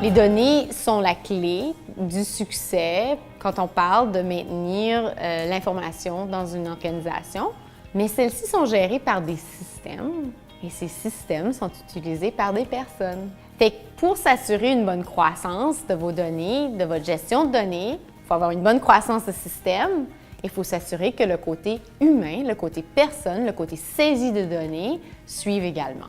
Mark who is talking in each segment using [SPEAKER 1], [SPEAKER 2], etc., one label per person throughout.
[SPEAKER 1] Les données sont la clé du succès quand on parle de maintenir l'information dans une organisation, mais celles-ci sont gérées par des systèmes et ces systèmes sont utilisés par des personnes. Fait que pour s'assurer une bonne croissance de vos données, de votre gestion de données, il faut avoir une bonne croissance de système. Il faut s'assurer que le côté humain, le côté personne, le côté saisie de données suivent également.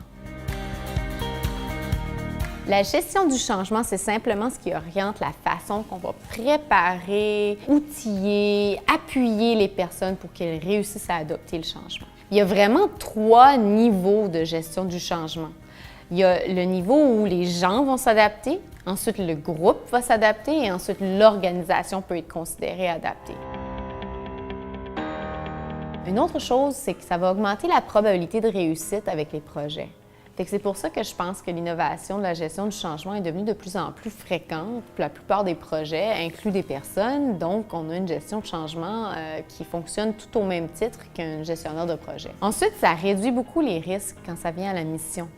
[SPEAKER 1] La gestion du changement, c'est simplement ce qui oriente la façon qu'on va préparer, outiller, appuyer les personnes pour qu'elles réussissent à adopter le changement. Il y a vraiment 3 niveaux de gestion du changement. Il y a le niveau où les gens vont s'adapter, ensuite le groupe va s'adapter et ensuite l'organisation peut être considérée adaptée. Une autre chose, c'est que ça va augmenter la probabilité de réussite avec les projets. C'est pour ça que je pense que l'innovation de la gestion du changement est devenue de plus en plus fréquente. La plupart des projets incluent des personnes, donc on a une gestion de changement qui fonctionne tout au même titre qu'un gestionnaire de projet. Ensuite, ça réduit beaucoup les risques quand ça vient à la mission.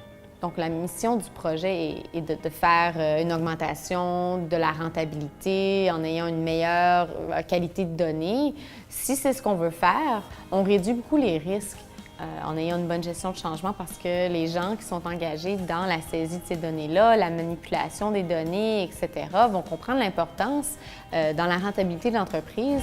[SPEAKER 1] Donc, la mission du projet est de faire une augmentation de la rentabilité en ayant une meilleure qualité de données. Si c'est ce qu'on veut faire, on réduit beaucoup les risques en ayant une bonne gestion de changement parce que les gens qui sont engagés dans la saisie de ces données-là, la manipulation des données, etc., vont comprendre l'importance dans la rentabilité de l'entreprise.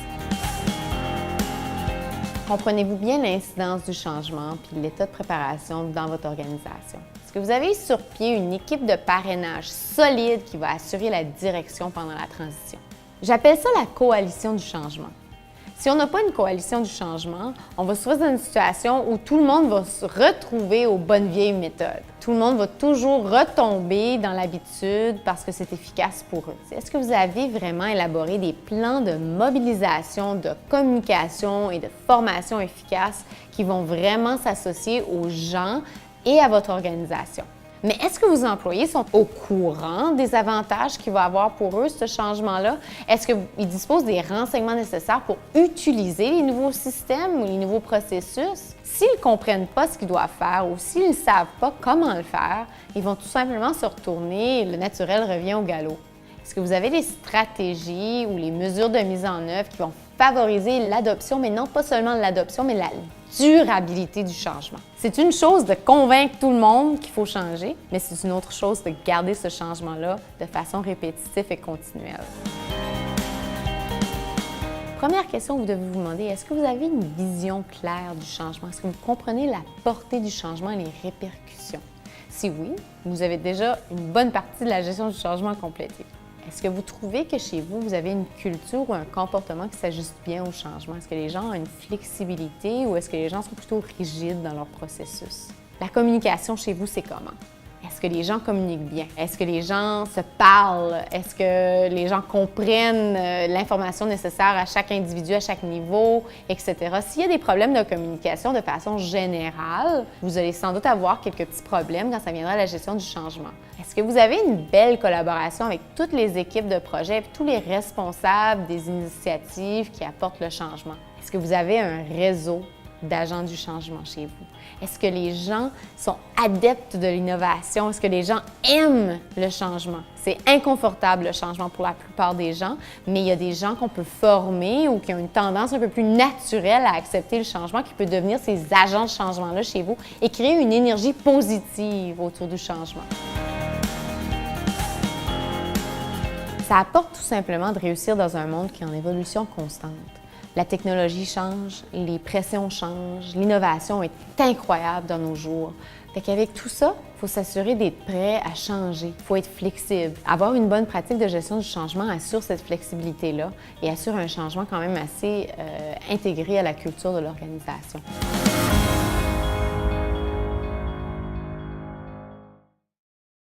[SPEAKER 1] Comprenez-vous bien l'incidence du changement puis l'état de préparation dans votre organisation? Est-ce que vous avez sur pied une équipe de parrainage solide qui va assurer la direction pendant la transition? J'appelle ça la coalition du changement. Si on n'a pas une coalition du changement, on va se retrouver dans une situation où tout le monde va se retrouver aux bonnes vieilles méthodes. Tout le monde va toujours retomber dans l'habitude parce que c'est efficace pour eux. Est-ce que vous avez vraiment élaboré des plans de mobilisation, de communication et de formation efficaces qui vont vraiment s'associer aux gens et à votre organisation? Mais est-ce que vos employés sont au courant des avantages qu'il va avoir pour eux, ce changement-là? Est-ce qu'ils disposent des renseignements nécessaires pour utiliser les nouveaux systèmes ou les nouveaux processus? S'ils ne comprennent pas ce qu'ils doivent faire ou s'ils ne savent pas comment le faire, ils vont tout simplement se retourner et le naturel revient au galop. Est-ce que vous avez des stratégies ou les mesures de mise en œuvre qui vont favoriser l'adoption, mais non pas seulement l'adoption, mais la durabilité du changement? C'est une chose de convaincre tout le monde qu'il faut changer, mais c'est une autre chose de garder ce changement-là de façon répétitive et continuelle. Première question que vous devez vous demander, est-ce que vous avez une vision claire du changement? Est-ce que vous comprenez la portée du changement et les répercussions? Si oui, vous avez déjà une bonne partie de la gestion du changement complétée. Est-ce que vous trouvez que chez vous, vous avez une culture ou un comportement qui s'ajuste bien au changement? Est-ce que les gens ont une flexibilité ou est-ce que les gens sont plutôt rigides dans leur processus? La communication chez vous, c'est comment? Est-ce que les gens communiquent bien? Est-ce que les gens se parlent? Est-ce que les gens comprennent l'information nécessaire à chaque individu, à chaque niveau, etc.? S'il y a des problèmes de communication de façon générale, vous allez sans doute avoir quelques petits problèmes quand ça viendra à la gestion du changement. Est-ce que vous avez une belle collaboration avec toutes les équipes de projet et tous les responsables des initiatives qui apportent le changement? Est-ce que vous avez un réseau d'agents du changement chez vous? Est-ce que les gens sont adeptes de l'innovation? Est-ce que les gens aiment le changement? C'est inconfortable le changement pour la plupart des gens, mais il y a des gens qu'on peut former ou qui ont une tendance un peu plus naturelle à accepter le changement, qui peut devenir ces agents de changement-là chez vous et créer une énergie positive autour du changement. Ça apporte tout simplement de réussir dans un monde qui est en évolution constante. La technologie change, les pressions changent, l'innovation est incroyable dans nos jours. Fait qu'avec tout ça, il faut s'assurer d'être prêt à changer. Il faut être flexible. Avoir une bonne pratique de gestion du changement assure cette flexibilité-là et assure un changement quand même assez intégré à la culture de l'organisation.